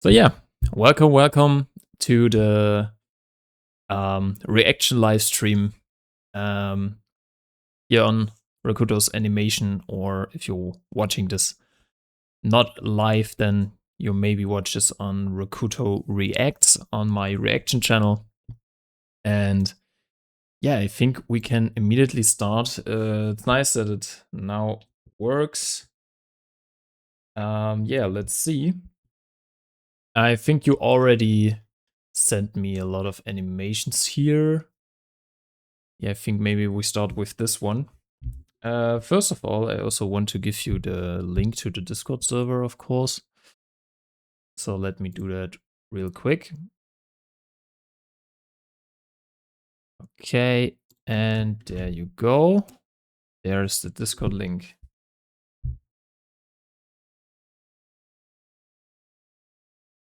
So yeah, welcome to the reaction live stream here on Rakutos Animation, or if you're watching this not live, then you maybe watch this on Rakuto Reacts on my reaction channel. And yeah, I think we can immediately start. It's nice that it now works. Yeah, let's see. I think you already sent me a lot of animations here. Yeah, I think maybe we start with this one. First of all, I also want to give you the link to the Discord server, of course. So let me do that real quick. Okay, and there you go. There's the Discord link.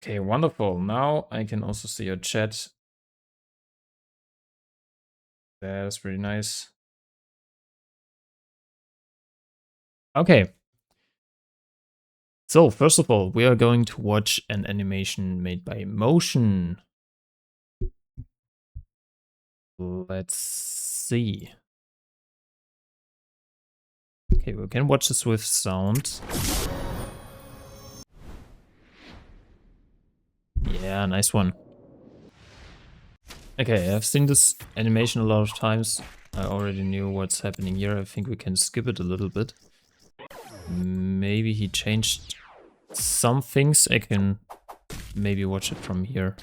Okay, wonderful. Now I can also see your chat. That's pretty nice. Okay. So first of all, we are going to watch an animation made by Motion. Let's see. Okay, we can watch this with sound. Yeah, nice one. Okay, I've seen this animation a lot of times. I already knew what's happening here. I think we can skip it a little bit. Maybe he changed some things. I can maybe watch it from here.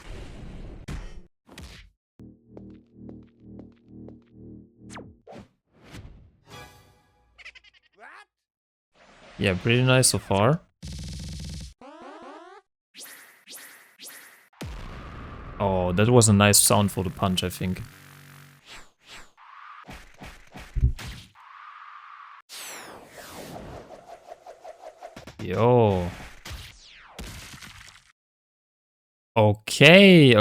Yeah, pretty nice so far. Oh, that was a nice sound for the punch, I think. Yo. Okay,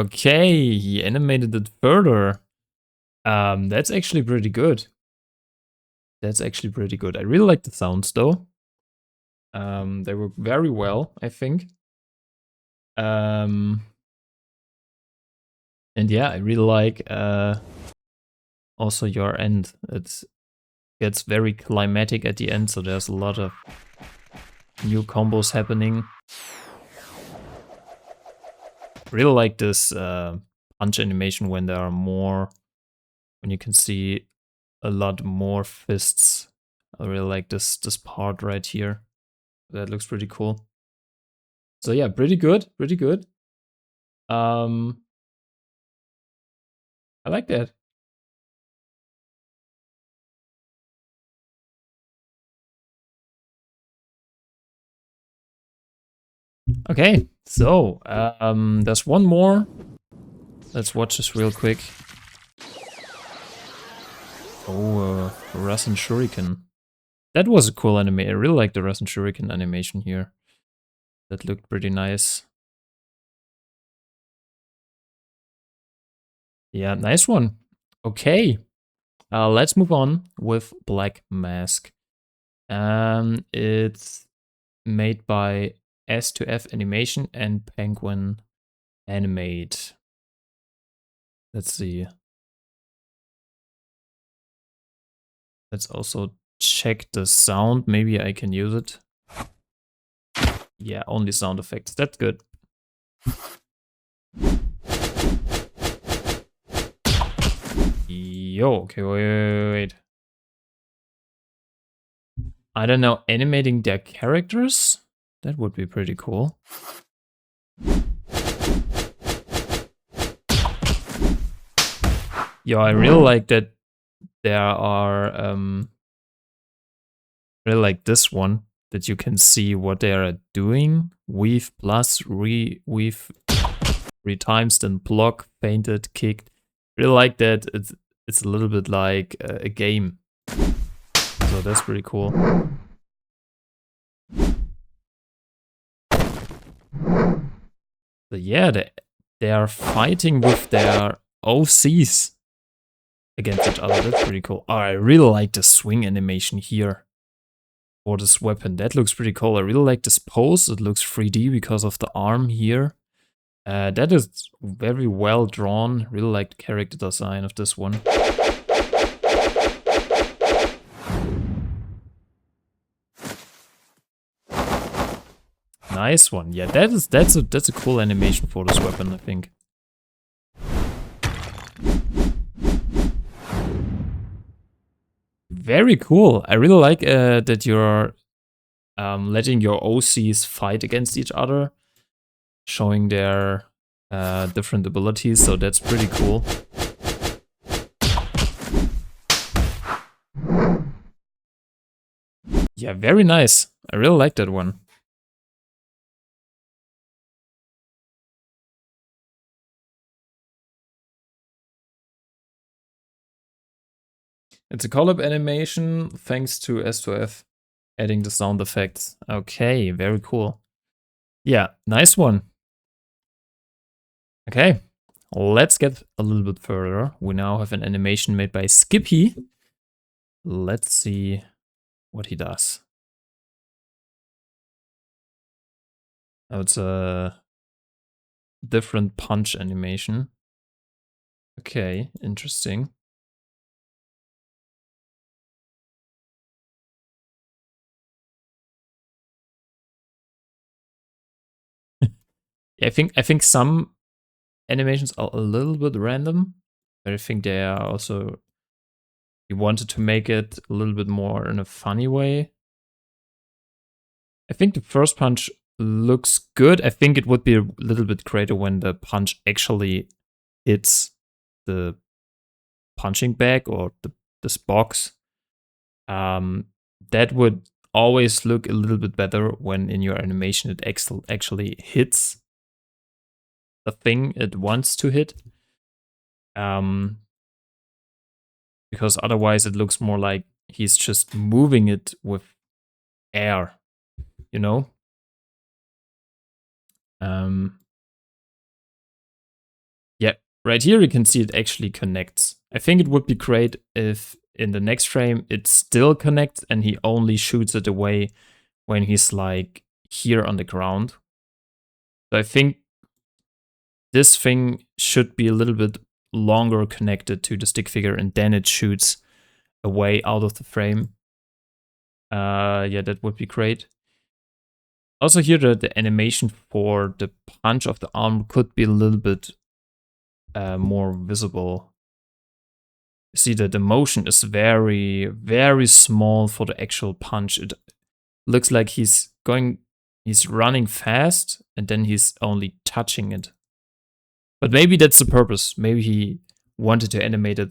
he animated it further. That's actually pretty good. That's actually pretty good. I really like the sounds though. They work very well, I think. And yeah, I really like also your end. It gets very climatic at the end, so there's a lot of new combos happening. Really like this punch animation when there are more, when you can see a lot more fists. I really like this part right here. That looks pretty cool. So yeah, pretty good. I like that. Okay, so there's one more. Let's watch this real quick. Oh, Rasen Shuriken. That was a cool anime. I really like the Rasen Shuriken animation here. That looked pretty nice. Yeah, nice one. Okay, let's move on with Black Mask. It's made by S2F Animation and Penguin Animate. Let's see. Let's also check the sound. Maybe I can use it. Yeah, only sound effects. That's good. Yo, okay, wait. I don't know, animating their characters? That would be pretty cool. Yo, I really like that there are, really like this one, that you can see what they are doing. Weave plus, weave 3 times, then block, painted, kicked. Really like that. It's a little bit like a game. So that's pretty cool. But yeah, they are fighting with their OCs against each other. That's pretty cool. Oh, I really like the swing animation here for this weapon. That looks pretty cool. I really like this pose. It looks 3D because of the arm here. That is very well drawn. Really like the character design of this one. Nice one. Yeah, that's a cool animation for this weapon, I think. Very cool. I really like that you're letting your OCs fight against each other, showing their different abilities, so that's pretty cool. Yeah, very nice. I really like that one. It's a collab animation thanks to S2F adding the sound effects. Okay, very cool. Yeah, nice one. Okay, let's get a little bit further. We now have an animation made by Skippy. Let's see what he does. Oh, it's a different punch animation. Okay, interesting. Yeah, I think some animations are a little bit random, but I think they are also, he wanted to make it a little bit more in a funny way. I think the first punch looks good. I think it would be a little bit greater when the punch actually hits the punching bag or this box. That would always look a little bit better when in your animation it actually hits the thing it wants to hit. Because otherwise it looks more like he's just moving it with air, you know? Yeah, right here you can see it actually connects. I think it would be great if in the next frame it still connects and he only shoots it away when he's like here on the ground. So I think this thing should be a little bit longer connected to the stick figure and then it shoots away out of the frame. Yeah, that would be great. Also here the animation for the punch of the arm could be a little bit more visible. You see that the motion is very, very small for the actual punch. It looks like he's running fast and then he's only touching it. But maybe that's the purpose. Maybe he wanted to animate it.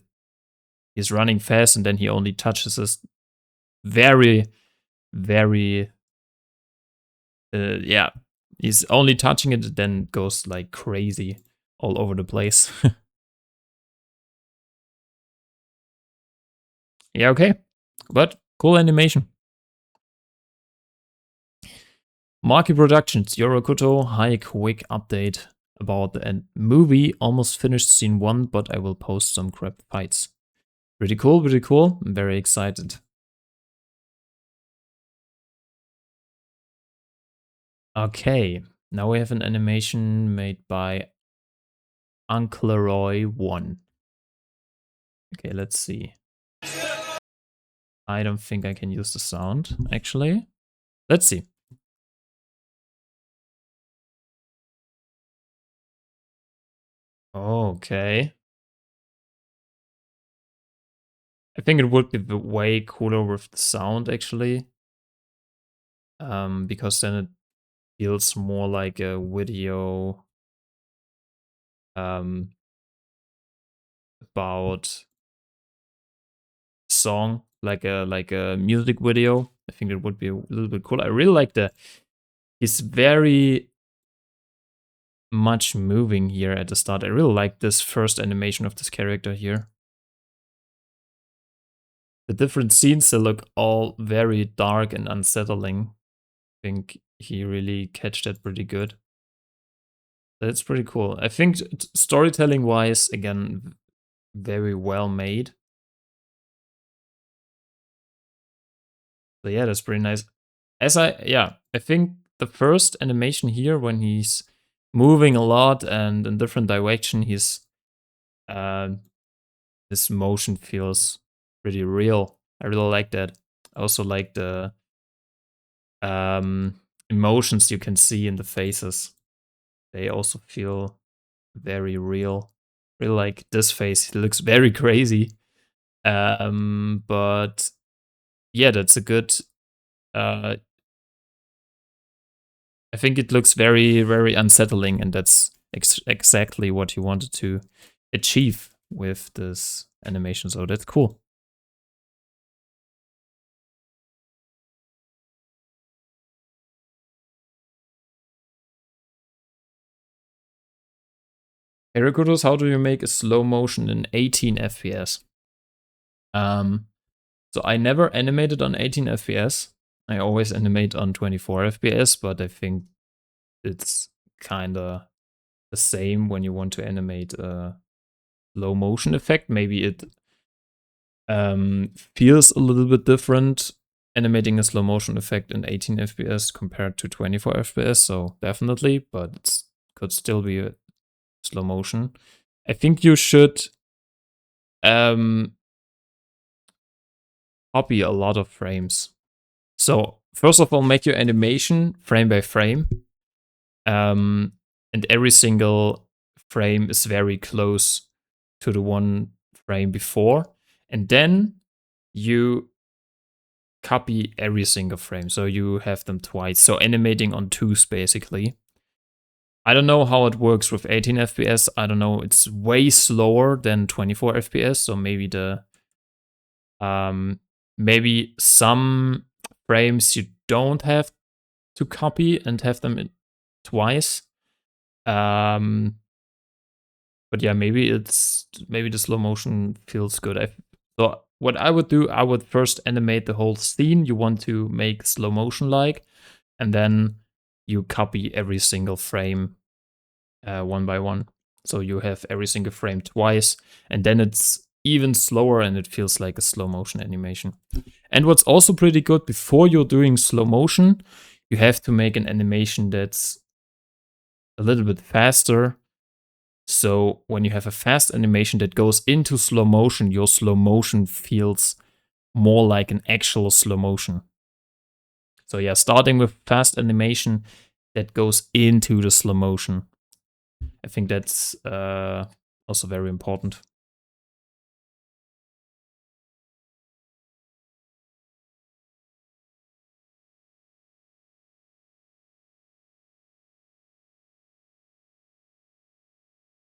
He's running fast and then he only touches this very, very, yeah. He's only touching it, then goes like crazy all over the place. Yeah, okay. But cool animation. Marky Productions, your Rakuto, hi, quick update about the movie. Almost finished scene 1, but I will post some crap fights. Pretty cool, pretty cool. I'm very excited. Okay, now we have an animation made by Uncle Roy 1. Okay, let's see. I don't think I can use the sound, actually. Let's see. Okay. I think it would be way cooler with the sound, actually. Because then it feels more like a video about song, like a music video. I think it would be a little bit cool. I really like he's very much moving here at the start. I really like this first animation of this character here. The different scenes, they look all very dark and unsettling. I think he really catched that pretty good. That's pretty cool. I think storytelling wise, again, very well made. So yeah, that's pretty nice. I think the first animation here when he's moving a lot and in different direction. His motion feels pretty real. I really like that. I also like the emotions you can see in the faces. They also feel very real. Really like this face. He looks very crazy. But yeah, that's a good. I think it looks very, very unsettling, and that's exactly what you wanted to achieve with this animation. So that's cool. Hey Rakutos, how do you make a slow motion in 18 FPS? So I never animated on 18 FPS. I always animate on 24 FPS, but I think it's kinda the same when you want to animate a low motion effect. Maybe it feels a little bit different animating a slow motion effect in 18 FPS compared to 24 FPS. So definitely, but it could still be a slow motion. I think you should um, copy a lot of frames. So first of all, make your animation frame by frame. And every single frame is very close to the one frame before. And then you copy every single frame. So you have them twice. So animating on twos basically. I don't know how it works with 18 FPS. I don't know. It's way slower than 24 FPS. So maybe maybe some frames you don't have to copy and have them twice. But yeah, maybe the slow motion feels good. So what I would do, I would first animate the whole scene you want to make slow motion like, and then you copy every single frame one by one. So you have every single frame twice, and then it's even slower and it feels like a slow motion animation. And what's also pretty good, before you're doing slow motion, you have to make an animation that's a little bit faster. So when you have a fast animation that goes into slow motion, your slow motion feels more like an actual slow motion. So yeah, starting with fast animation that goes into the slow motion. I think that's also very important.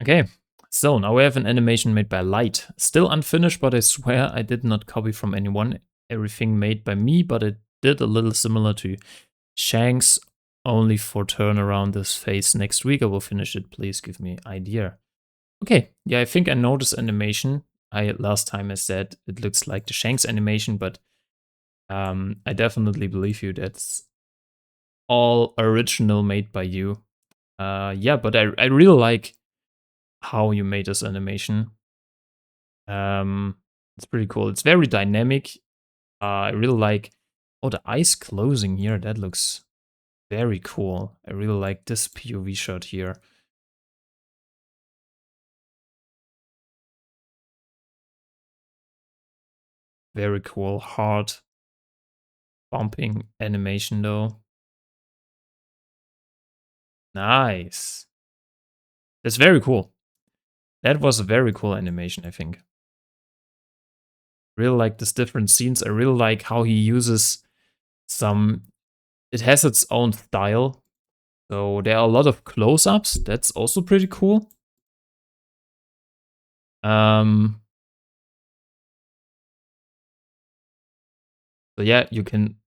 Okay, so now we have an animation made by Light. Still unfinished, but I swear I did not copy from anyone. Everything made by me, but it did a little similar to Shanks, only for turn around this face next week. I will finish it. Please give me idea. Okay, yeah, I think I know this animation. Last time I said it looks like the Shanks animation, but I definitely believe you. That's all original, made by you. Yeah, but I really like how you made this animation. It's pretty cool. It's very dynamic. I really like, oh, the eyes closing here. That looks very cool. I really like this POV shot here. Very cool, hard bumping animation though. Nice. That's very cool. That was a very cool animation, I think. Really like this different scenes. I really like how he uses some, it has its own style. So there are a lot of close-ups. That's also pretty cool. So yeah, you can,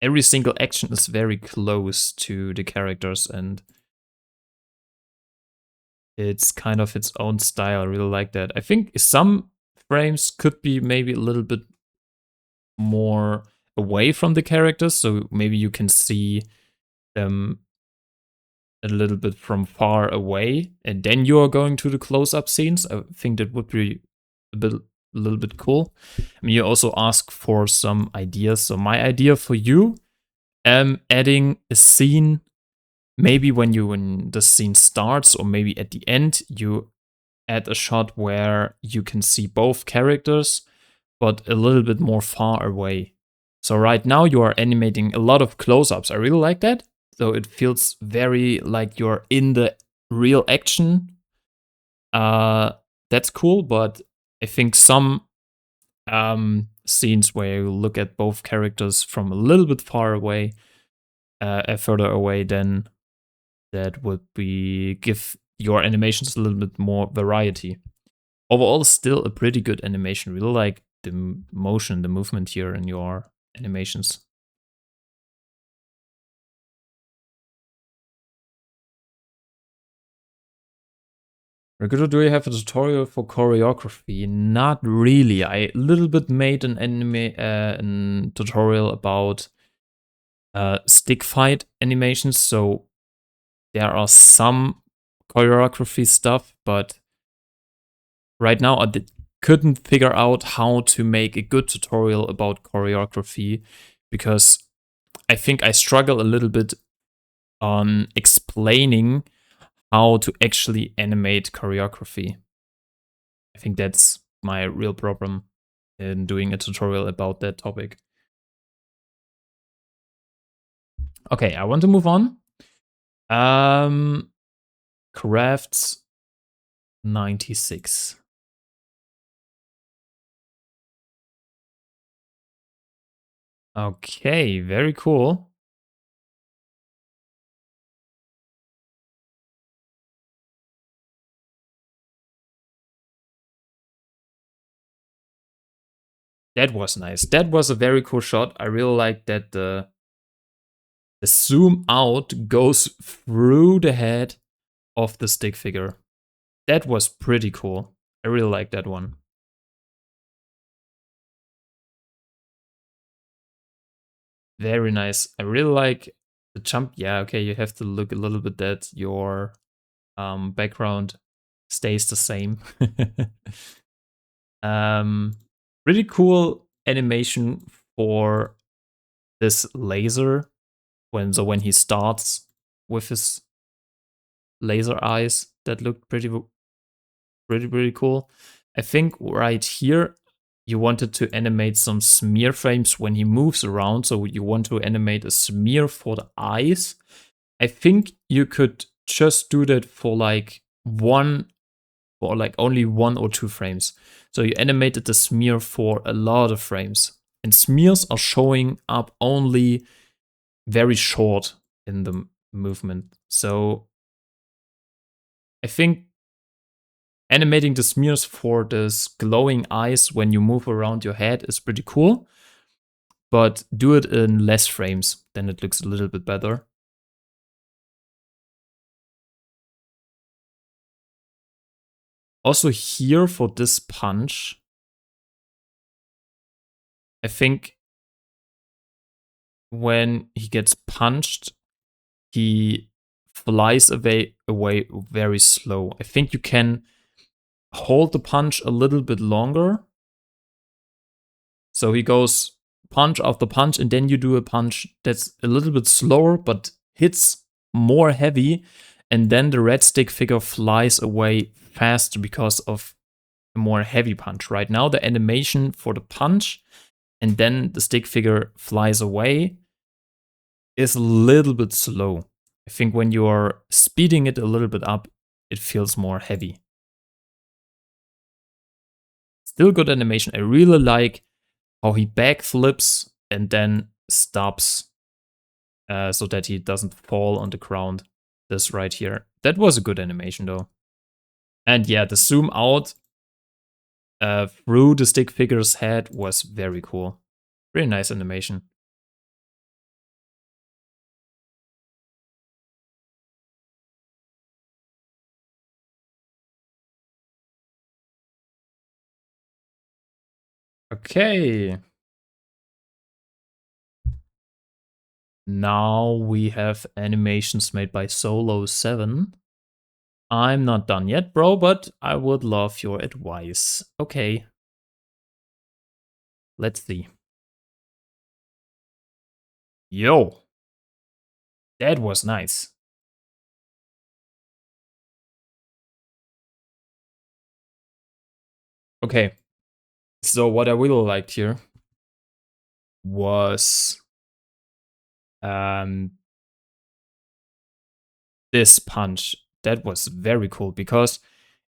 every single action is very close to the characters and it's kind of its own style. I really like that. I think some frames could be maybe a little bit more away from the characters, so maybe you can see them a little bit from far away, and then you are going to the close-up scenes. I think that would be a little bit cool. I mean, you also ask for some ideas. So my idea for you, adding a scene maybe when the scene starts, or maybe at the end, you add a shot where you can see both characters, but a little bit more far away. So right now you are animating a lot of close-ups. I really like that. So it feels very like you're in the real action. That's cool, but I think some scenes where you look at both characters from a little bit far away, further away, then that would be give your animations a little bit more variety. Overall, still a pretty good animation. Really like the motion, the movement here in your animations. Rakuto, do you have a tutorial for choreography? Not really. I a little bit made an tutorial about stick fight animations, so there are some choreography stuff, but right now I couldn't figure out how to make a good tutorial about choreography, because I think I struggle a little bit on explaining how to actually animate choreography. I think that's my real problem in doing a tutorial about that topic. Okay, I want to move on. Crafts 96. Okay, very cool. That was nice. That was a very cool shot. I really like that the zoom out goes through the head of the stick figure. That was pretty cool. I really like that one. Very nice. I really like the jump. Yeah, okay, you have to look a little bit that your background stays the same. um, Pretty cool animation for this laser when he starts with his laser eyes. That looked pretty cool. I think right here you wanted to animate some smear frames when he moves around, so you want to animate a smear for the eyes. I think you could just do that for like only 1 or 2 frames. So you animated the smear for a lot of frames. And smears are showing up only very short in the movement. So I think animating the smears for this glowing eyes when you move around your head is pretty cool. But do it in less frames, then it looks a little bit better. Also here for this punch, I think when he gets punched, he flies away very slow. I think you can hold the punch a little bit longer. So he goes punch after punch, and then you do a punch that's a little bit slower but hits more heavy, and then the red stick figure flies away faster because of a more heavy punch. Right now, the animation for the punch and then the stick figure flies away is a little bit slow. I think when you're speeding it a little bit up, it feels more heavy. Still good animation. I really like how he backflips and then stops so that he doesn't fall on the ground. This right here. That was a good animation though. And yeah, the zoom out through the stick figure's head was very cool. Really nice animation. Okay. Now we have animations made by Solo7. I'm not done yet, bro, but I would love your advice. Okay. Let's see. Yo. That was nice. Okay, so what I really liked here was um, this punch. That was very cool because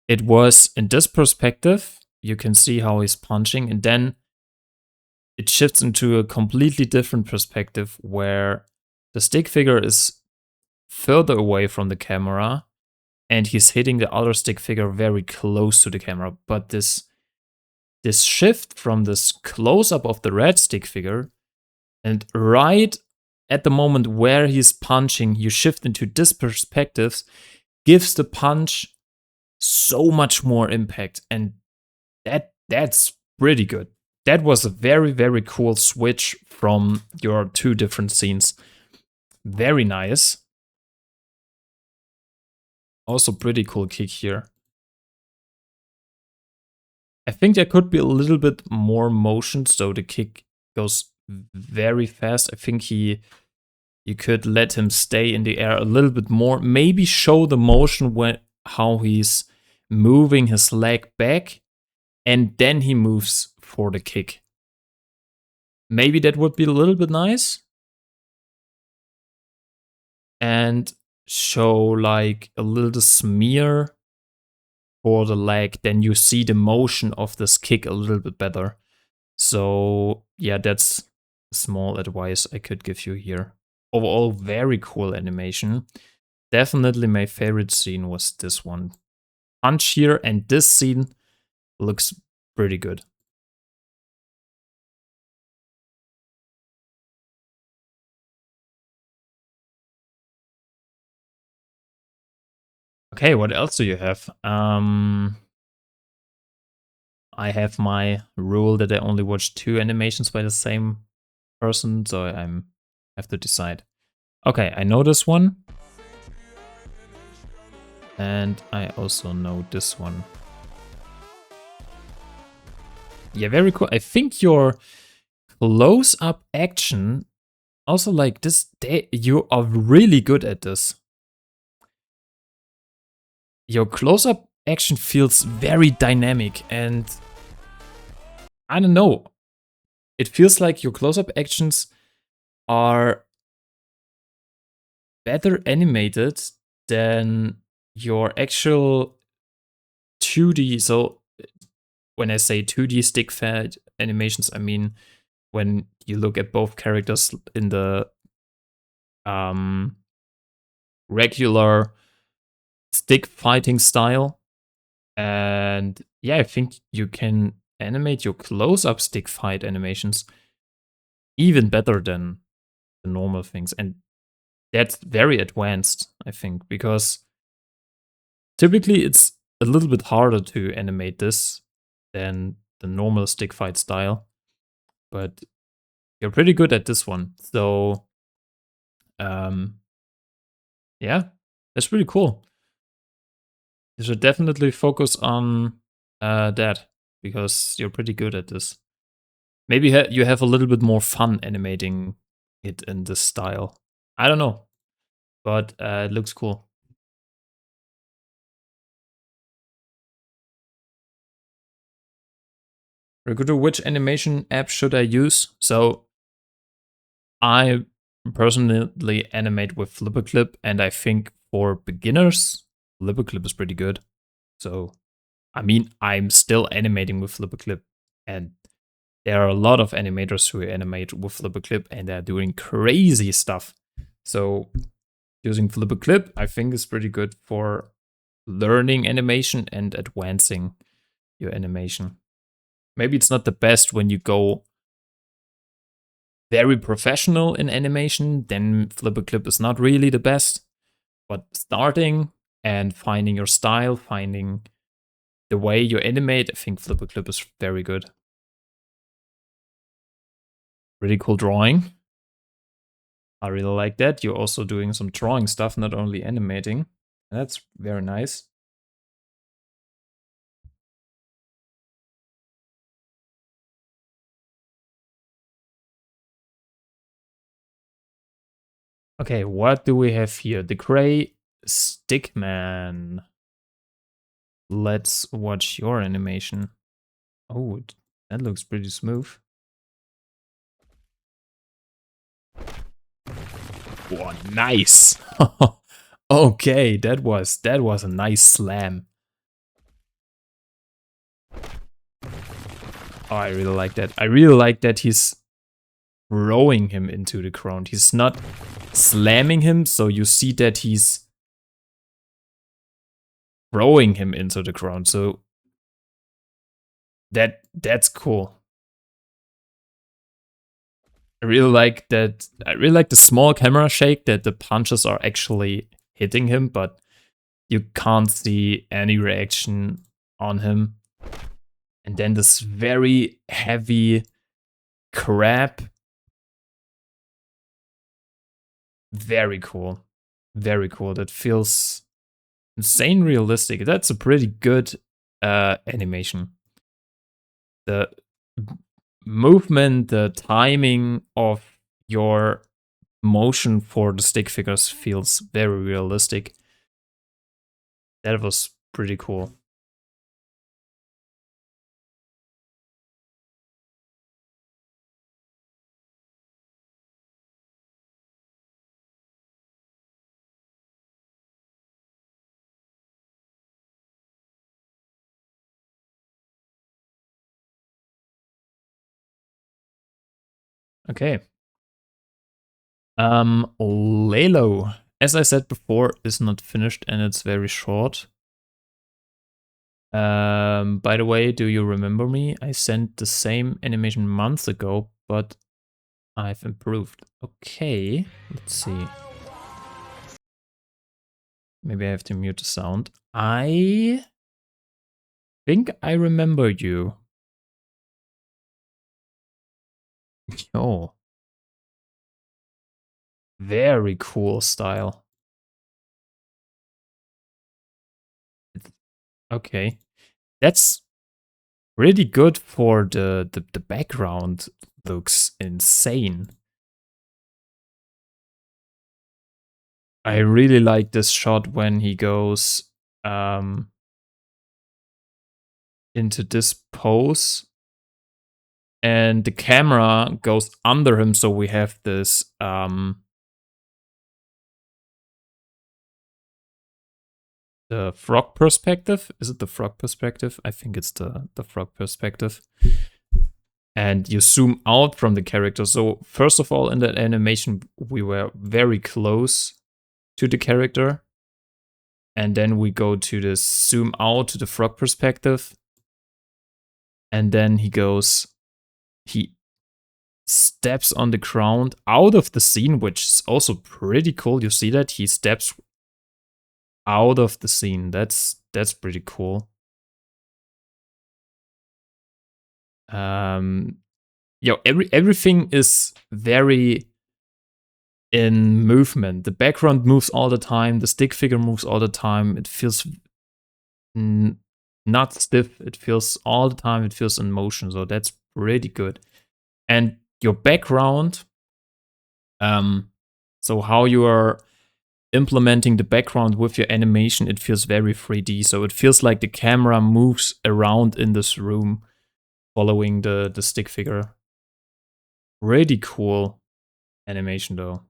it was in this perspective. You can see how he's punching, and then it shifts into a completely different perspective where the stick figure is further away from the camera and he's hitting the other stick figure very close to the camera. But this shift from this close up of the red stick figure and right at the moment where he's punching, you shift into this perspective, gives the punch so much more impact, and that's pretty good. That was a very cool switch from your two different scenes. Very nice. Also pretty cool kick here. I think there could be a little bit more motion, so the kick goes very fast. I think you could let him stay in the air a little bit more. Maybe show the motion when how he's moving his leg back, and then he moves for the kick. Maybe that would be a little bit nice. And show like a little smear for the leg, then you see the motion of this kick a little bit better. So yeah, that's a small advice I could give you here. Overall, very cool animation. Definitely my favorite scene was this one. Punch here, and this scene looks pretty good. Okay, what else do you have? I have my rule that I only watch 2 animations by the same person, so I have to decide. Okay, I know this one. And I also know this one. Yeah, very cool. I think your close-up action, also like this, you are really good at this. Your close-up action feels very dynamic, and I don't know. It feels like your close-up actions are better animated than your actual 2D. So when I say 2D stick fed animations, I mean when you look at both characters in the regular stick fighting style. And yeah, I think you can animate your close-up stick fight animations even better than the normal things. And that's very advanced, I think, because typically it's a little bit harder to animate this than the normal stick fight style. But you're pretty good at this one. So yeah, that's pretty cool. You should definitely focus on that because you're pretty good at this. Maybe you have a little bit more fun animating it in this style. I don't know, but it looks cool. Rakuto, which animation app should I use? So I personally animate with flipaclip, and I think for beginners, flipaclip is pretty good. So I mean, I'm still animating with flipaclip, and there are a lot of animators who animate with flipaclip, and they're doing crazy stuff. So using flipaclip, I think, is pretty good for learning animation and advancing your animation. Maybe it's not the best when you go very professional in animation, then flipaclip is not really the best. But starting and finding your style, finding the way you animate, I think flipaclip is very good. Really cool drawing. I really like that. You're also doing some drawing stuff, not only animating. That's very nice. Okay, what do we have here? The gray Stickman. Let's watch your animation. Oh, that looks pretty smooth. Whoa, nice. Okay, that was a nice slam. Oh, I really like that. I really like that he's throwing him into the ground. He's not slamming him, so you see that he's throwing him into the ground. So that's cool. I really like that. I really like the small camera shake that the punches are actually hitting him, but you can't see any reaction on him. And then this very heavy crab. Very cool. Very cool. That feels insane realistic. That's a pretty good animation. The movement, the timing of your motion for the stick figures feels very realistic. That was pretty cool. Okay. Lalo, as I said before, is not finished and it's very short. By the way, do you remember me? I sent the same animation months ago, but I've improved. Okay, let's see. Maybe I have to mute the sound. I think I remember you. Oh, very cool style. Okay, that's really good for the background. Looks insane. I really like this shot when he goes into this pose and the camera goes under him, so we have this the frog perspective. Is it the frog perspective? I think it's the frog perspective. And you zoom out from the character. So first of all, in that animation, we were very close to the character. And then we go to the zoom out to the frog perspective. And then he steps on the ground out of the scene, which is also pretty cool. You see that? He steps out of the scene. That's pretty cool. Everything is very in movement. The background moves all the time. The stick figure moves all the time. It feels not stiff. It feels all the time. It feels in motion. So that's pretty good. And your background, so how you are implementing the background with your animation, it feels very 3D. So it feels like the camera moves around in this room following the stick figure. Really cool animation though.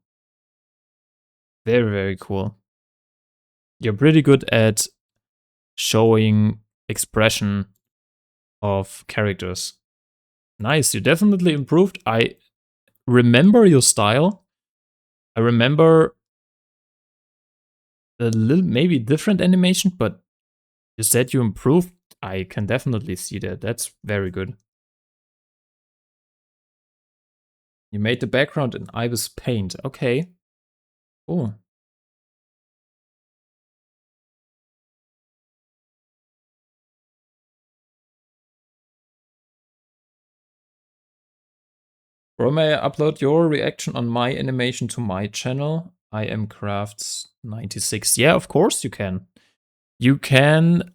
Very, very cool. You're pretty good at showing expression of characters. Nice, you definitely improved. I remember your style. I remember a little, maybe different animation, but you said you improved. I can definitely see that. That's very good. You made the background in Ibis Paint. Okay. Cool. Bro, may I upload your reaction on my animation to my channel? I am Crafts96. Yeah, of course you can. You can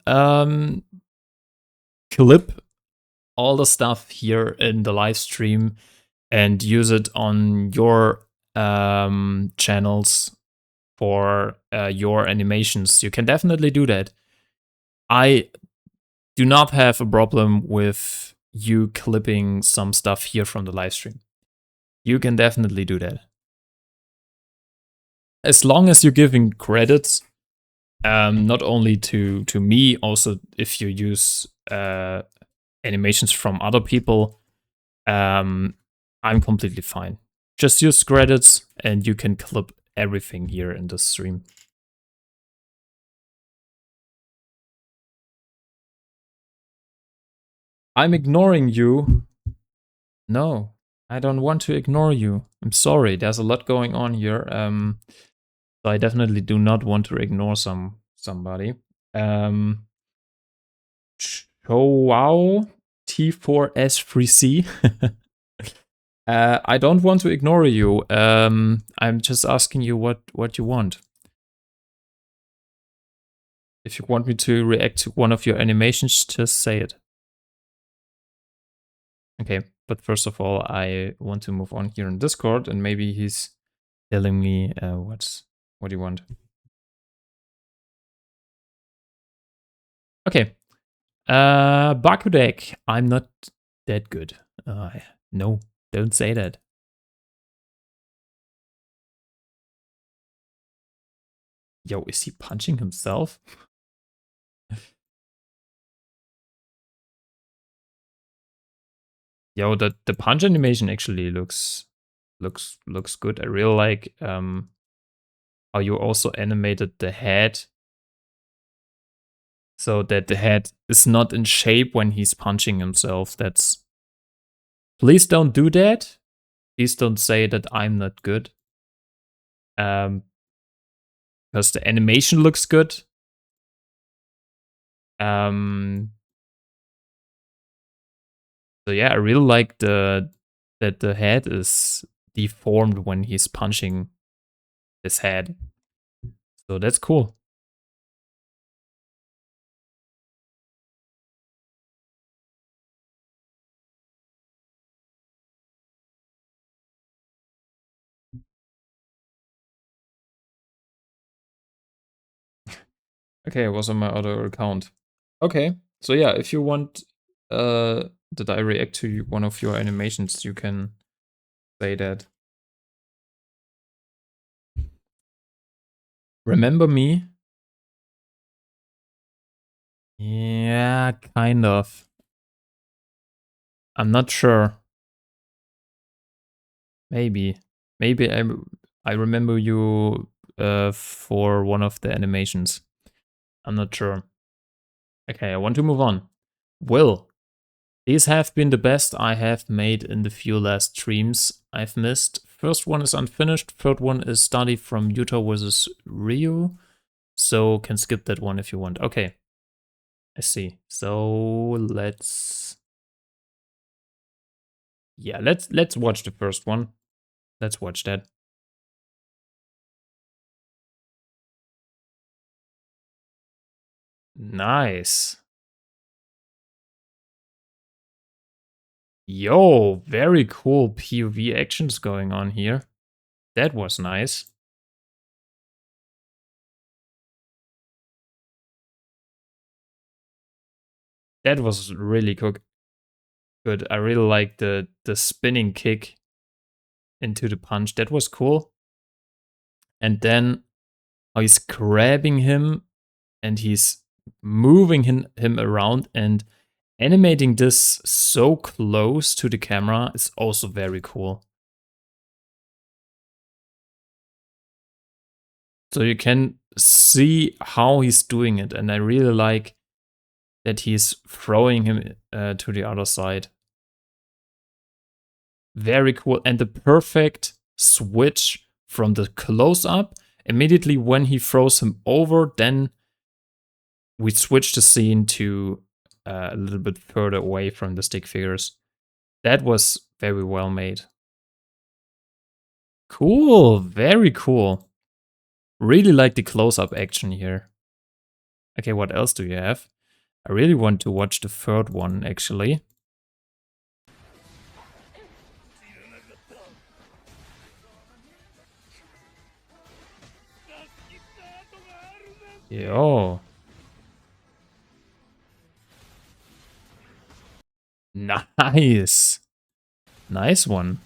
clip all the stuff here in the live stream and use it on your channels for your animations. You can definitely do that. I do not have a problem with you clipping some stuff here from the live stream. You can definitely do that. As long as you're giving credits, not only to me, also if you use animations from other people, I'm completely fine. Just use credits and you can clip everything here in the stream. I'm ignoring you. No, I don't want to ignore you. I'm sorry, there's a lot going on here. So I definitely do not want to ignore somebody. Wow T4S3C. I don't want to ignore you. I'm just asking you what you want. If you want me to react to one of your animations, just say it. Okay, but first of all, I want to move on here in Discord, and maybe he's telling me what do you want. Okay, Bakudek, I'm not that good. No, don't say that. Yo, is he punching himself? Yo, the punch animation actually looks good. I really like how you also animated the head so that the head is not in shape when he's punching himself. That's Please don't do that. Please don't say that I'm not good. Because the animation looks good. So yeah, I really like that the head is deformed when he's punching his head. So that's cool. Okay, it was on my other account. Okay, so yeah, if you want that I react to one of your animations, you can say that. Remember me? Yeah, kind of. I'm not sure. Maybe. Maybe I remember you for one of the animations. I'm not sure. Okay, I want to move on. Will. These have been the best I have made in the few last streams I've missed. First one is unfinished. Third one is Study from Utah versus Rio. So can skip that one if you want. Okay. I see. So let's let's watch the first one. Let's watch that. Nice. Yo, very cool POV actions going on here. That was nice. That was really good. I really like the spinning kick into the punch. That was cool. And then how he's grabbing him and he's moving him around and animating this so close to the camera is also very cool. So you can see how he's doing it, and I really like that he's throwing him to the other side. Very cool, and the perfect switch from the close-up. Immediately when he throws him over, then we switch the scene to a little bit further away from the stick figures. That was very well made. Cool, very cool. Really like the close-up action here. Okay, what else do you have? I really want to watch the third one, actually. Yo. Nice. Nice one.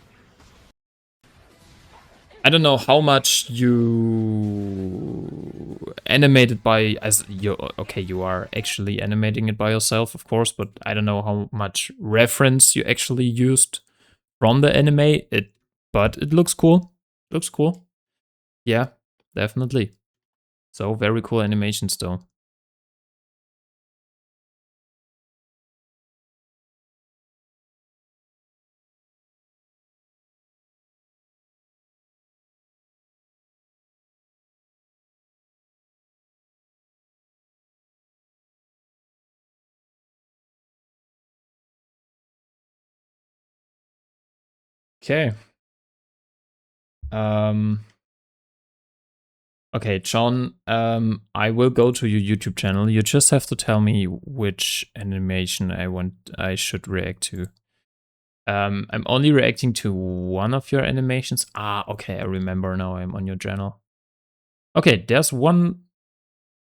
I don't know how much you animated by as you okay, you are actually animating it by yourself, of course, but I don't know how much reference you actually used from the anime. But it looks cool. Looks cool. Yeah, definitely. So very cool animations though. Okay. Um Okay, John, I will go to your YouTube channel. You just have to tell me which animation I should react to. I'm only reacting to one of your animations. Ah, okay, I remember now I'm on your channel. Okay, there's one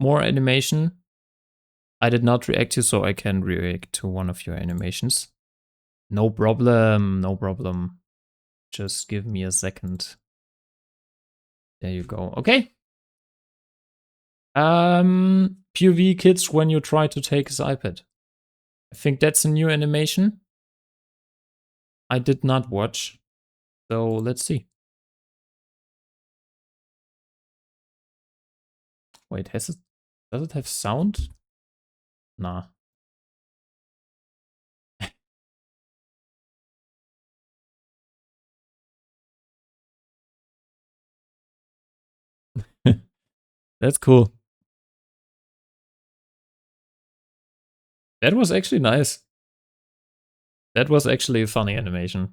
more animation I did not react to, so I can react to one of your animations. No problem, no problem. Just give me a second. There you go. Okay. POV kids when you try to take his iPad. I think that's a new animation I did not watch. So let's see. Wait, does it have sound? Nah. That's cool. That was actually nice. That was actually a funny animation.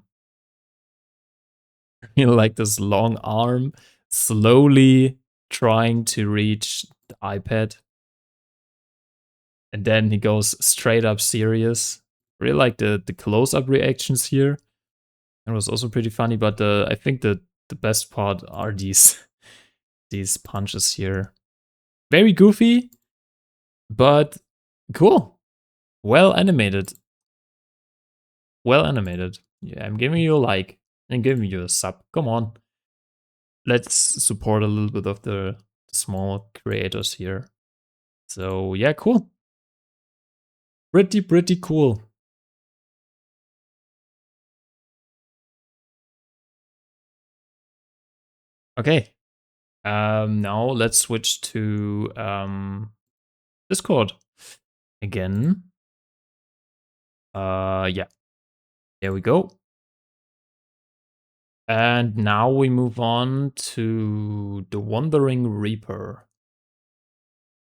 You know, like this long arm slowly trying to reach the iPad. And then he goes straight up serious. Really like the close-up reactions here. It was also pretty funny, but I think the best part are these punches here. Very goofy, but cool. Well animated. Well animated. Yeah, I'm giving you a like and giving you a sub. Come on. Let's support a little bit of the small creators here. So yeah, cool. Pretty cool. Okay. Now let's switch to Discord again. Yeah. There we go. And now we move on to the Wandering Reaper.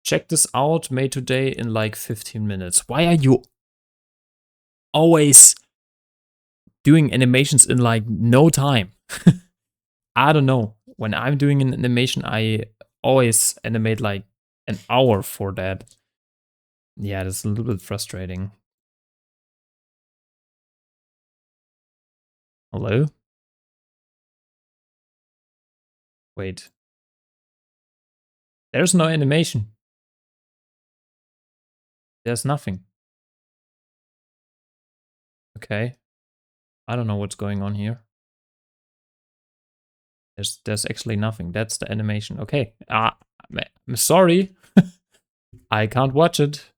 Check this out, made today in like 15 minutes. Why are you always doing animations in like no time? I don't know. When I'm doing an animation, I always animate like an hour for that. Yeah, that's a little bit frustrating. Hello? Wait. There's no animation. There's nothing. Okay. I don't know what's going on here. There's actually nothing. That's the animation. Okay. I'm sorry. I can't watch it.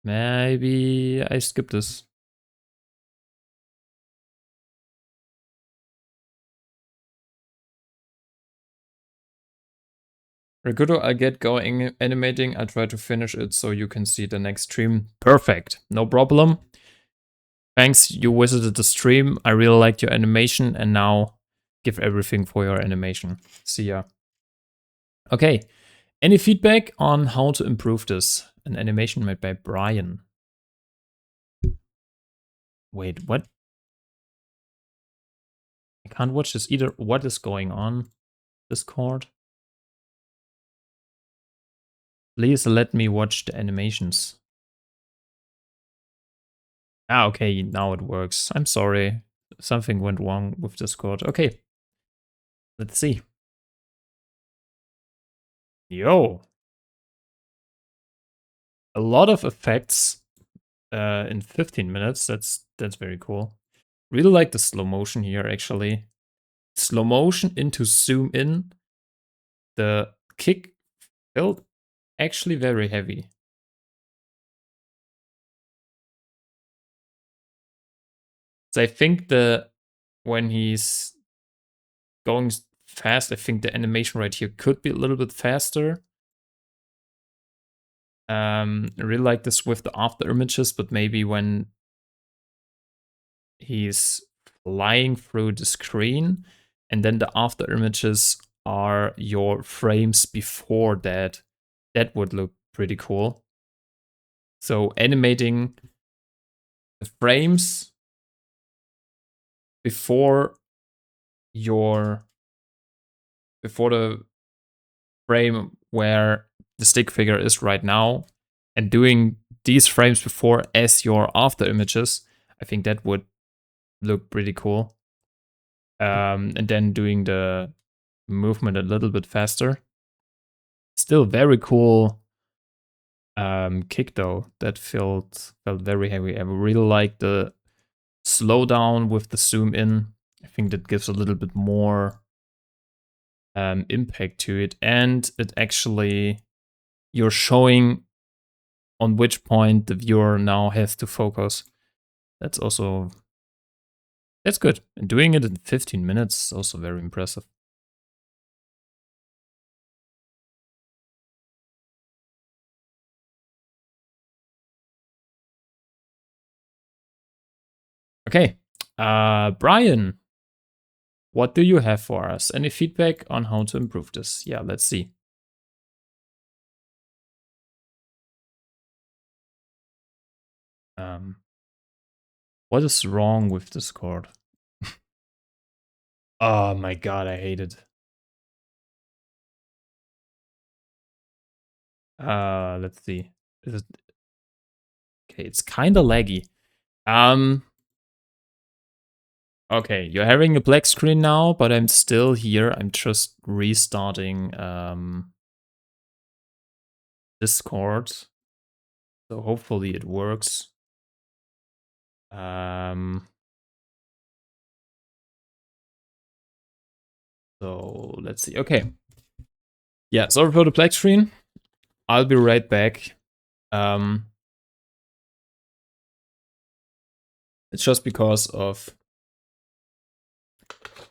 Maybe I skip this. Rakuto, I get going animating. I try to finish it so you can see the next stream. Perfect. No problem. Thanks, you visited the stream. I really liked your animation and now give everything for your animation. See ya. Okay. Any feedback on how to improve this? An animation made by Brian. Wait, what? I can't watch this either. What is going on? Discord? Please let me watch the animations. Ah, okay, now it works. I'm sorry. Something went wrong with Discord. Okay, let's see. Yo. A lot of effects. in 15 minutes. That's very cool. Really like the slow motion here, actually. Slow motion into zoom in. The kick felt actually very heavy. So I think when he's going fast, I think the animation right here could be a little bit faster. I really like this with the after images, but maybe when he's flying through the screen and then the after images are your frames before that, that would look pretty cool. So animating the frames before the frame where the stick figure is right now and doing these frames before as your after images, I think that would look pretty cool. And then doing the movement a little bit faster. Still very cool kick though. That felt very heavy. I really like the slowdown with the zoom in. I think that gives a little bit more impact to it, and it actually you're showing on which point the viewer now has to focus. That's good. And doing it in 15 minutes is also very impressive. Okay, Brian, what do you have for us? Any feedback on how to improve this? Yeah, let's see. What is wrong with Discord? Oh my god, I hate it. Let's see. Is it okay? It's kind of laggy. Okay, you're having a black screen now, but I'm still here. I'm just restarting Discord. So hopefully it works. So let's see. Okay. Yeah, sorry for the black screen. I'll be right back. It's just because of,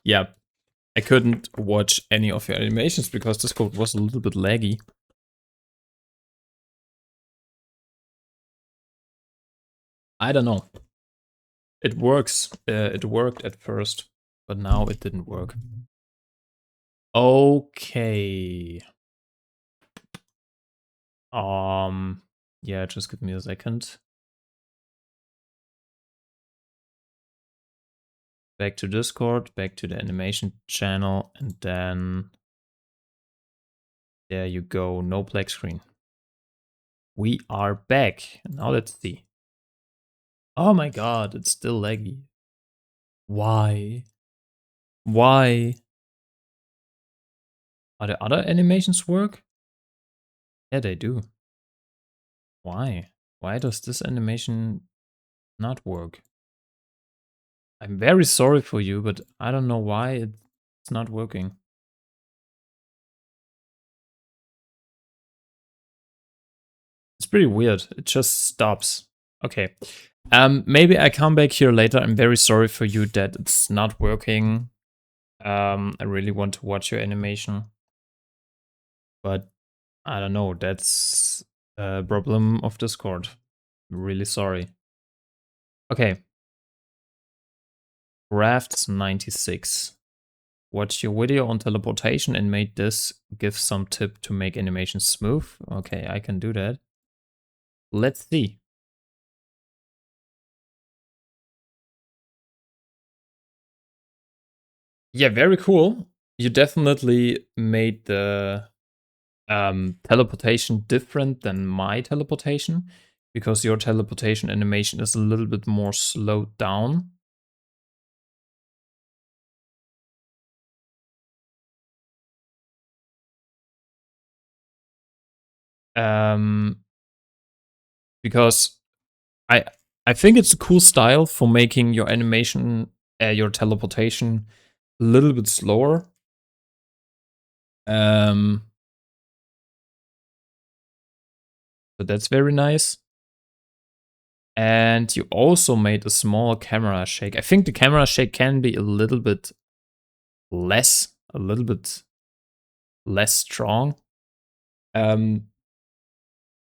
yeah, I couldn't watch any of your animations because this code was a little bit laggy. I don't know. It works. It worked at first, but now it didn't work. Okay. Yeah, just give me a second. Back to Discord, back to the animation channel, and then there you go. No black screen. We are back. Now let's see. Oh my god, it's still laggy. Why? Why? Are the other animations work? Yeah, they do. Why? Why does this animation not work? I'm very sorry for you, but I don't know why it's not working. It's pretty weird. It just stops. Okay. Maybe I come back here later. I'm very sorry for you that it's not working. I really want to watch your animation. But I don't know. That's a problem of Discord. I'm really sorry. Okay. Crafts96. Watched your video on teleportation and made this. Give some tip to make animation smooth. Okay, I can do that. Let's see. Yeah, very cool. You definitely made the teleportation different than my teleportation because your teleportation animation is a little bit more slowed down. Um, because I I think it's a cool style for making your animation, your teleportation a little bit slower. Um, so that's very nice. And you also made a small camera shake. I think the camera shake can be a little bit less strong. Um,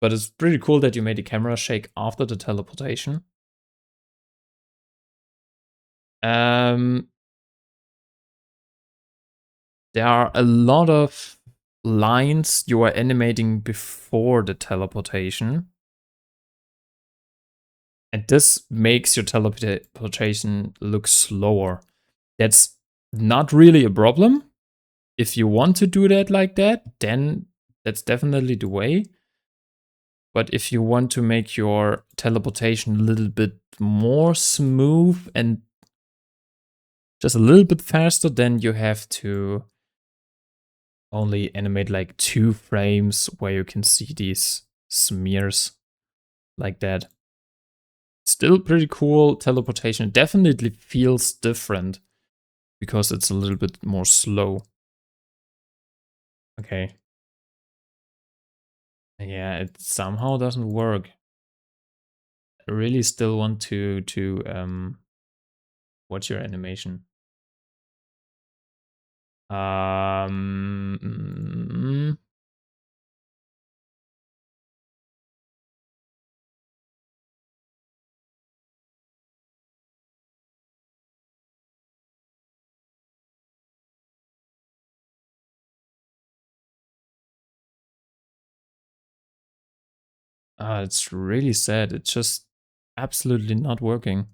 but it's pretty cool that you made the camera shake after the teleportation. Um, there are a lot of lines you are animating before the teleportation. And this makes your teleportation look slower. That's not really a problem. If you want to do that like that, then that's definitely the way. But if you want to make your teleportation a little bit more smooth and just a little bit faster, then you have to only animate like 2 frames where you can see these smears like that. Still pretty cool teleportation. It definitely feels different because it's a little bit more slow. Okay. Yeah, it somehow doesn't work. I really still want to watch your animation. Mm, it's really sad. It's just absolutely not working.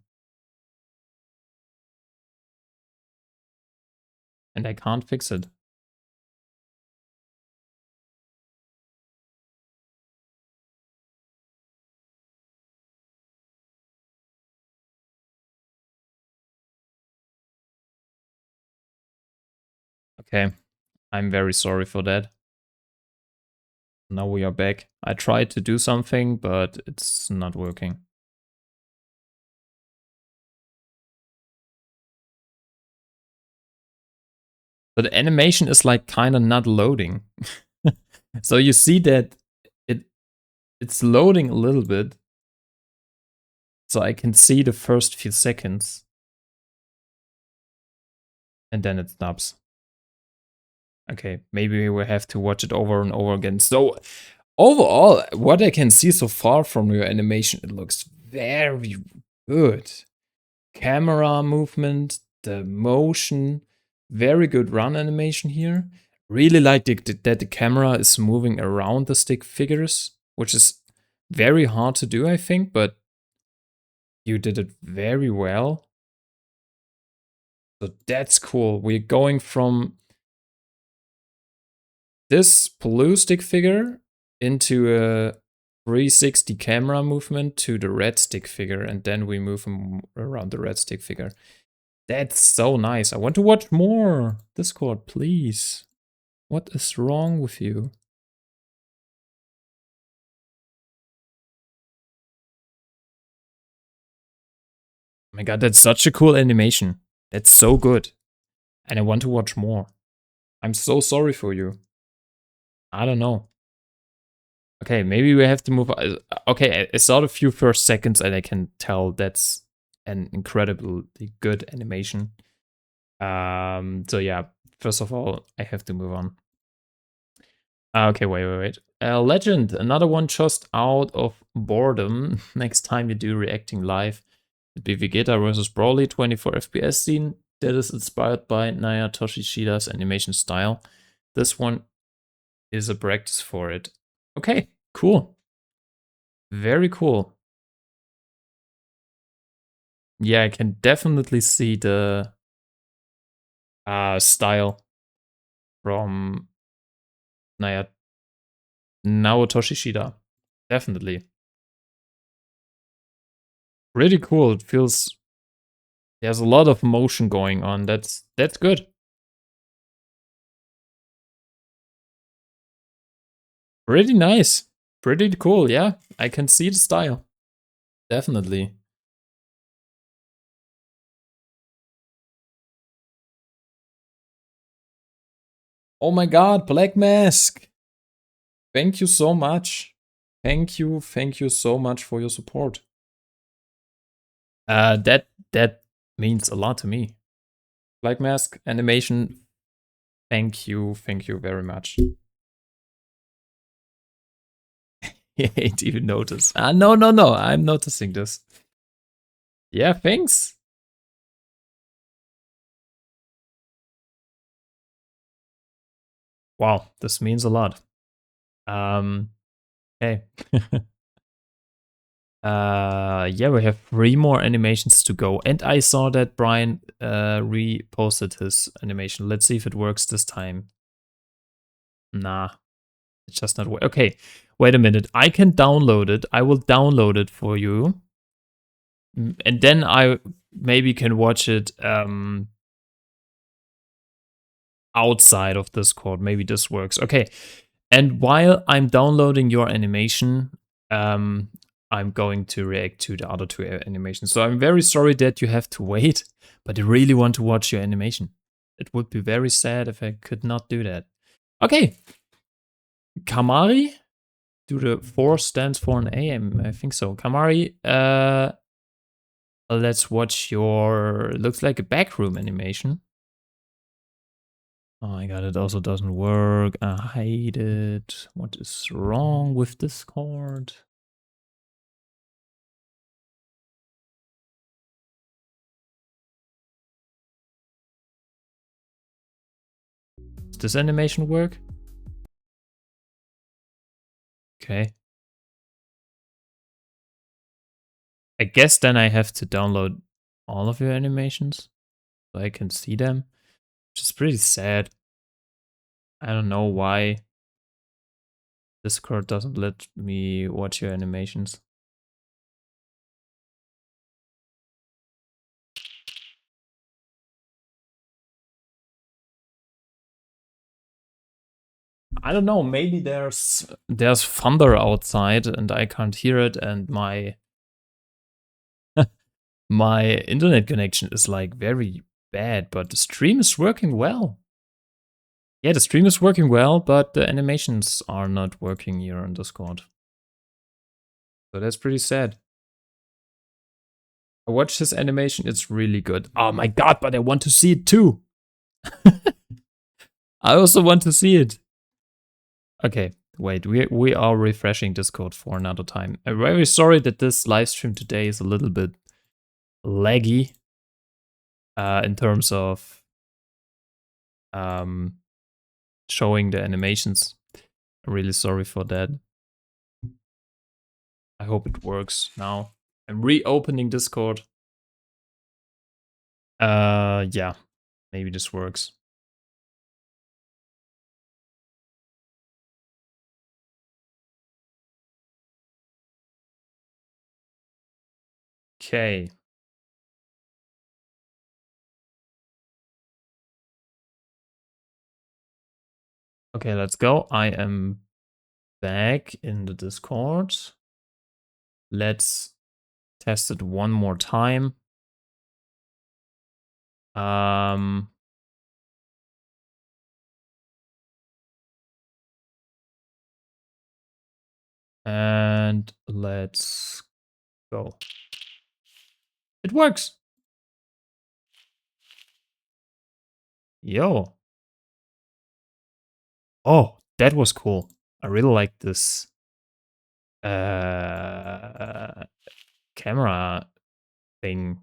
And I can't fix it. Okay, I'm very sorry for that. Now we are back. I tried to do something, but it's not working. But the animation is like kind of not loading. So you see that it's loading a little bit. So I can see the first few seconds. And then it stops. Okay, maybe we have to watch it over and over again. So overall, what I can see so far from your animation, it looks very good. Camera movement, the motion, very good run animation here. Really like that the camera is moving around the stick figures, which is very hard to do, I think, but you did it very well. So that's cool. We're going from this blue stick figure into a 360 camera movement to the red stick figure, and then we move him around the red stick figure. That's so nice. I want to watch more. Discord, please. What is wrong with you? Oh my god, that's such a cool animation. That's so good. And I want to watch more. I'm so sorry for you. I don't know. Okay, maybe we have to move. Okay, I saw the few first seconds and I can tell that's an incredibly good animation. So yeah, first of all, I have to move on. Okay, wait. Legend, another one just out of boredom. Next time you do reacting live, it'd be Vegeta versus Broly 24 FPS scene that is inspired by Naya Toshishida's animation style. This one is a practice for it. Okay, cool. Very cool. Yeah, I can definitely see the style from Naya Naotoshi Shida. Definitely. Really cool. It feels there's a lot of motion going on. That's good. Pretty nice. Pretty cool, yeah. I can see the style. Definitely. Oh my god, Black Mask! Thank you so much. Thank you so much for your support. That means a lot to me. Black Mask Animation, thank you very much. He ain't even noticed. No, no, no, I'm noticing this. Yeah, thanks. Wow, this means a lot. Hey. Yeah, we have 3 more animations to go. And I saw that Brian reposted his animation. Let's see if it works this time. Nah, it's just not work. Okay, wait a minute. I can download it. I will download it for you. And then I maybe can watch it outside of Discord. Maybe this works. Okay. And while I'm downloading your animation, I'm going to react to the other 2 animations. So I'm very sorry that you have to wait, but I really want to watch your animation. It would be very sad if I could not do that. Okay. Kamari? Do the 4 stands for an A? I think so. Kamari, let's watch your, looks like a backroom animation. Oh my god, it also doesn't work. I hate it. What is wrong with Discord? Does this animation work? Okay. I guess then I have to download all of your animations so I can see them, which is pretty sad. I don't know why Discord doesn't let me watch your animations. I don't know, maybe there's thunder outside and I can't hear it, and my my internet connection is like very bad, but the stream is working well. Yeah, the stream is working well, but the animations are not working here on Discord. So that's pretty sad. I watched his animation, it's really good. Oh my god, but I want to see it too. I also want to see it. Okay, wait, we are refreshing Discord for another time. I'm very sorry that this live stream today is a little bit laggy in terms of showing the animations. I'm really sorry for that. I hope it works now. I'm reopening Discord. Yeah, maybe this works. Okay. Okay, let's go. I am back in the Discord. Let's test it one more time. And let's go. It works. Yo. Oh, that was cool. I really like this camera thing.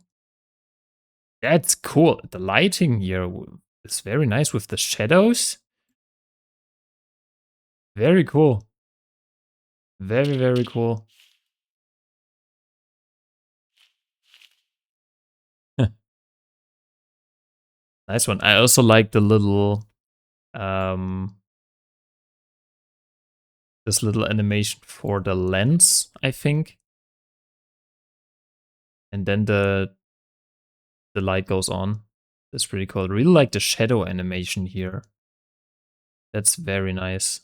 That's cool. The lighting here is very nice with the shadows. Very cool. Very, very cool. Nice one. I also like the little this little animation for the lens, I think. And then the light goes on. That's pretty cool. I really like the shadow animation here. That's very nice.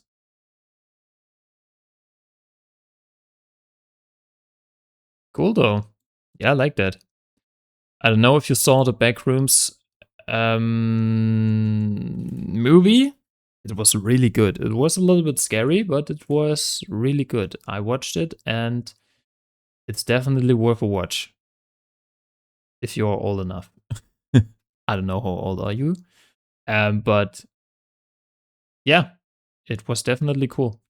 Cool though. Yeah, I like that. I don't know if you saw the Backrooms movie. It was really good. It was a little bit scary, but it was really good. I watched it and it's definitely worth a watch. If you're old enough. I don't know how old are you. But yeah, it was definitely cool.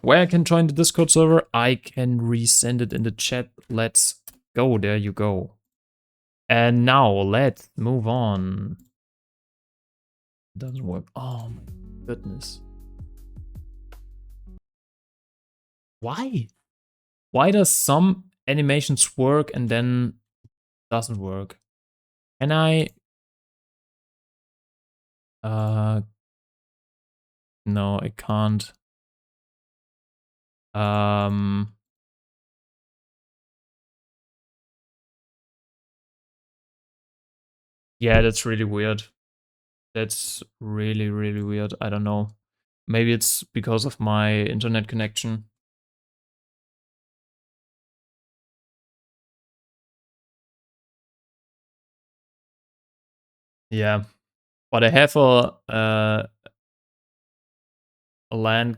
Where I can join the Discord server, I can resend it in the chat. Let's go. There you go. And now let's move on. It doesn't work. Oh my goodness. Why? Why does some animations work and then doesn't work? Can I? No, I can't. Yeah, that's really weird. That's really, really weird. I don't know. Maybe it's because of my internet connection. Yeah, but I have a LAN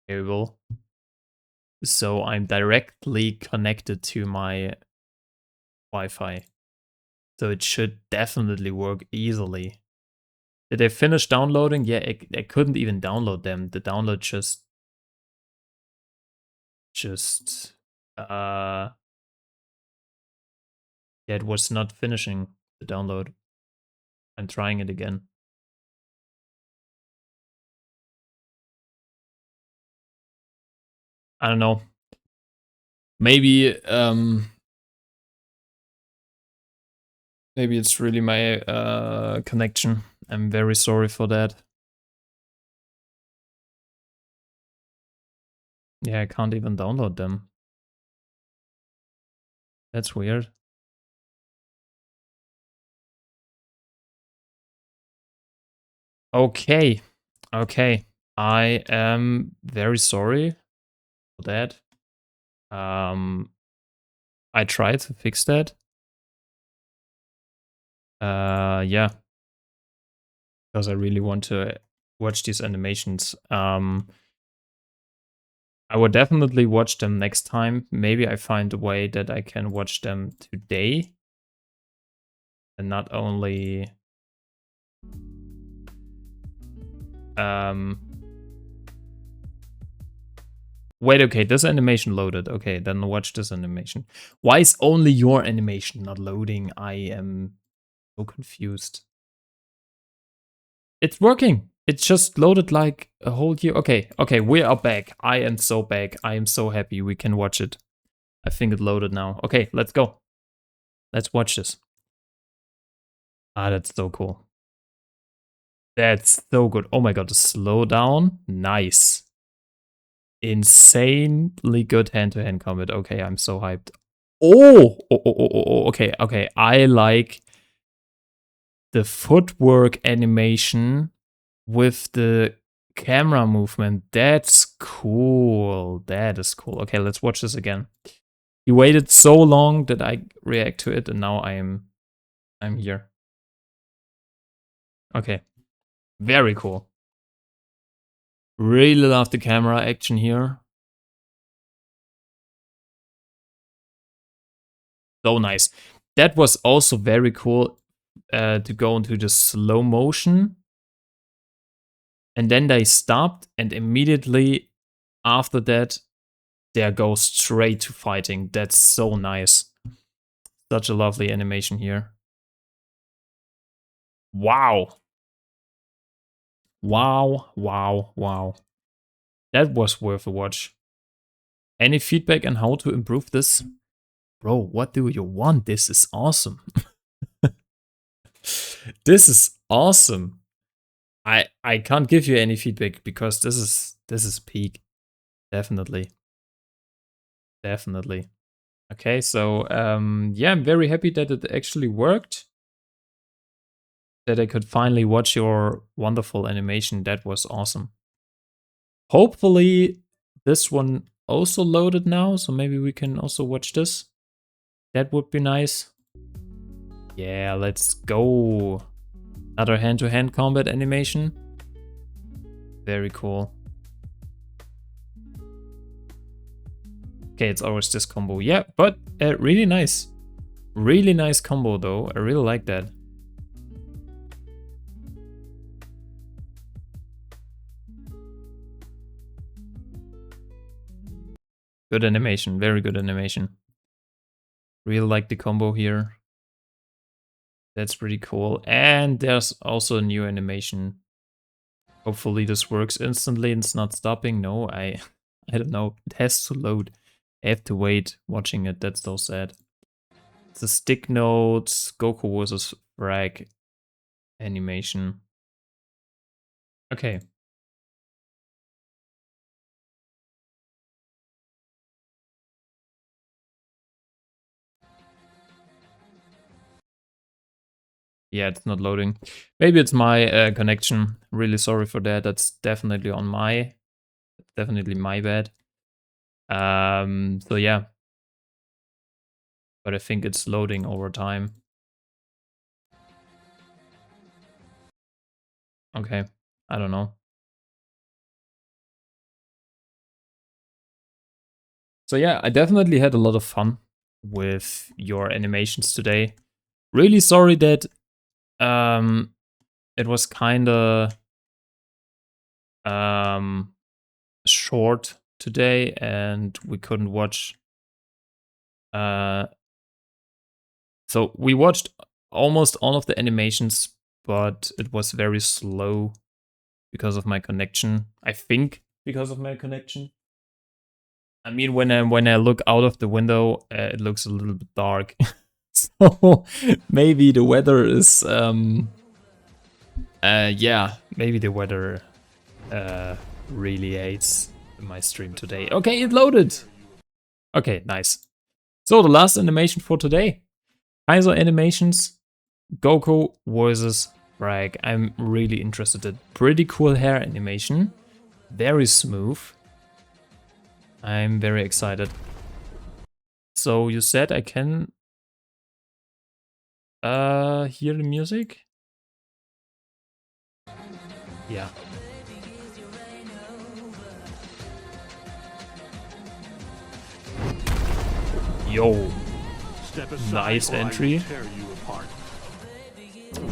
cable, so I'm directly connected to my Wi-Fi. So it should definitely work easily. Did I finish downloading? Yeah, I couldn't even download them. The download just yeah, it was not finishing the download. I'm trying it again. I don't know. Maybe maybe it's really my connection. I'm very sorry for that. Yeah, I can't even download them. That's weird. Okay. Okay. I am very sorry for that. I tried to fix that. Yeah, because I really want to watch these animations. I would definitely watch them next time. Maybe I find a way that I can watch them today and not only wait, okay, this animation loaded. Okay, then watch this animation. Why is only your animation not loading? I am so confused. It's working. It just loaded like a whole year. Okay, okay, we are back. I am so back. I am so happy we can watch it. I think it loaded now. Okay, let's go. Let's watch this. Ah, that's so cool. That's so good. Oh my god, the slowdown. Nice. Insanely good hand-to-hand combat. Okay, I'm so hyped. Okay, okay. I like the footwork animation with the camera movement. That's cool. That is cool. Okay, let's watch this again. He waited so long that I react to it, and now I'm here. Okay, very cool. Really love the camera action here. So nice. That was also very cool to go into the slow motion. And then they stopped, and immediately after that, they go straight to fighting. That's so nice. Such a lovely animation here. Wow. Wow, wow, wow. That was worth a watch. Any feedback on how to improve this? Bro, what do you want? This is awesome. This is awesome. I can't give you any feedback because this is peak. Definitely. Definitely. Okay, so yeah, I'm very happy that it actually worked. that I could finally watch your wonderful animation. That was awesome. Hopefully this one also loaded now, so maybe we can also watch this. That would be nice. Yeah, let's go. Another hand-to-hand combat animation. Very cool. Okay, it's always this combo. Yeah, but really nice. Really nice combo though. I really like that. Good animation. Very good animation. Really like the combo here. That's pretty cool. And there's also a new animation. Hopefully this works instantly and it's not stopping. No, I don't know. It has to load. I have to wait watching it. That's so sad. It's a stick notes Goku versus Frag animation. Okay. Yeah, it's not loading. Maybe it's my connection. Really sorry for that. That's definitely definitely my bad. So yeah. But I think it's loading over time. Okay. I don't know. So yeah, I definitely had a lot of fun with your animations today. Really sorry that it was kinda short today and we couldn't watch so we watched almost all of the animations, but it was very slow because of my connection. I think because of my connection. I mean, when I look out of the window, it looks a little bit dark. So maybe the weather is yeah, maybe the weather really hates my stream today. Okay, it loaded. Okay, nice. So the last animation for today. Kaiser Animations, Goku versus Frag. I'm really interested in. Pretty cool hair animation. Very smooth. I'm very excited. So you said I can hear the music? Yeah. Yo. Nice entry.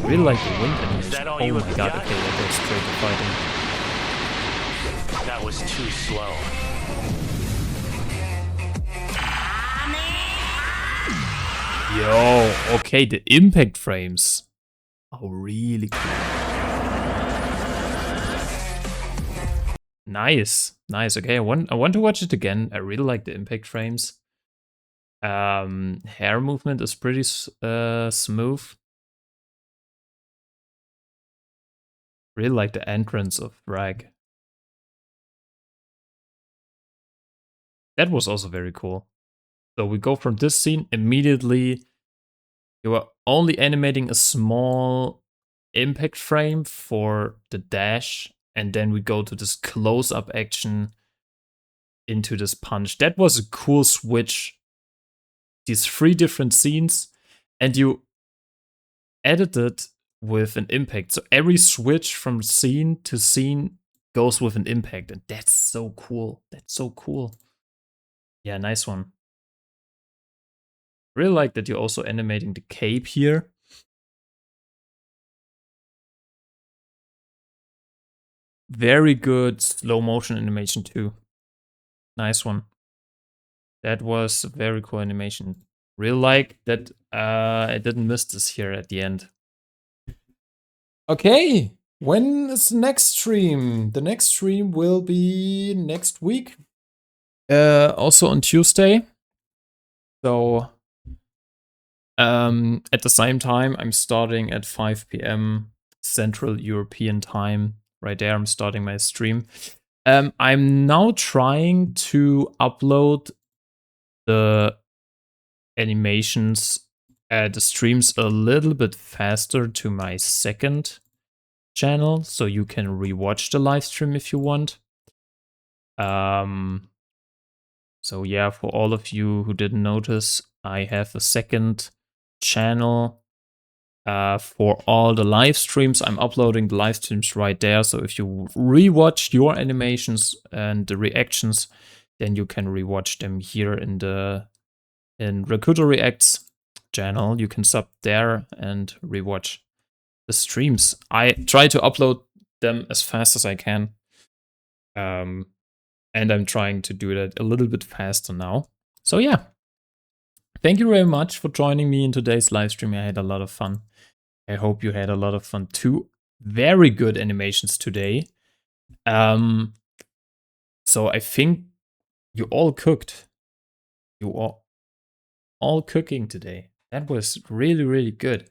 Really like the wind animation. Oh my god, okay, that goes straight to fighting. That was too slow. Yo, okay, the impact frames are really cool. Nice, nice. Okay, I want to watch it again. I really like the impact frames. Hair movement is pretty smooth. Really like the entrance of Rag. That was also very cool. So we go from this scene immediately. You are only animating a small impact frame for the dash, and then we go to this close-up action into this punch. That was a cool switch. These 3 different scenes, and you edited with an impact. So every switch from scene to scene goes with an impact, and that's so cool. That's so cool. Yeah, nice one. Really like that you're also animating the cape here. Very good slow motion animation too. Nice one. That was a very cool animation. Really like that I didn't miss this here at the end. Okay, when is the next stream? The next stream will be next week. Also on Tuesday. So at the same time, I'm starting at 5 p.m. Central European time. Right there, I'm starting my stream. I'm now trying to upload the animations the streams a little bit faster to my second channel, so you can rewatch the live stream if you want. So yeah, for all of you who didn't notice, I have a second channel for all the live streams. I'm uploading the live streams right there, so if you rewatch your animations and the reactions, then you can rewatch them here in Rakuto Reacts channel. You can sub there and rewatch the streams. I try to upload them as fast as I can. And I'm trying to do that a little bit faster now. So yeah, thank you very much for joining me in today's live stream. I had a lot of fun. I hope you had a lot of fun too. Very good animations today. So I think you all cooked. You all cooking today. That was really, really good.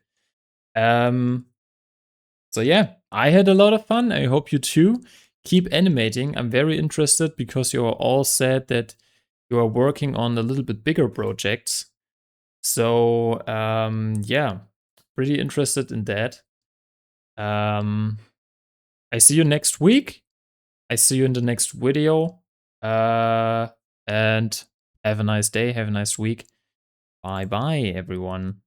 So yeah, I had a lot of fun. I hope you too. Keep animating. I'm very interested because you are all said that you are working on a little bit bigger projects. So yeah, pretty interested in that. I see you next week. I see you in the next video. And have a nice day. Have a nice week. Bye bye, everyone.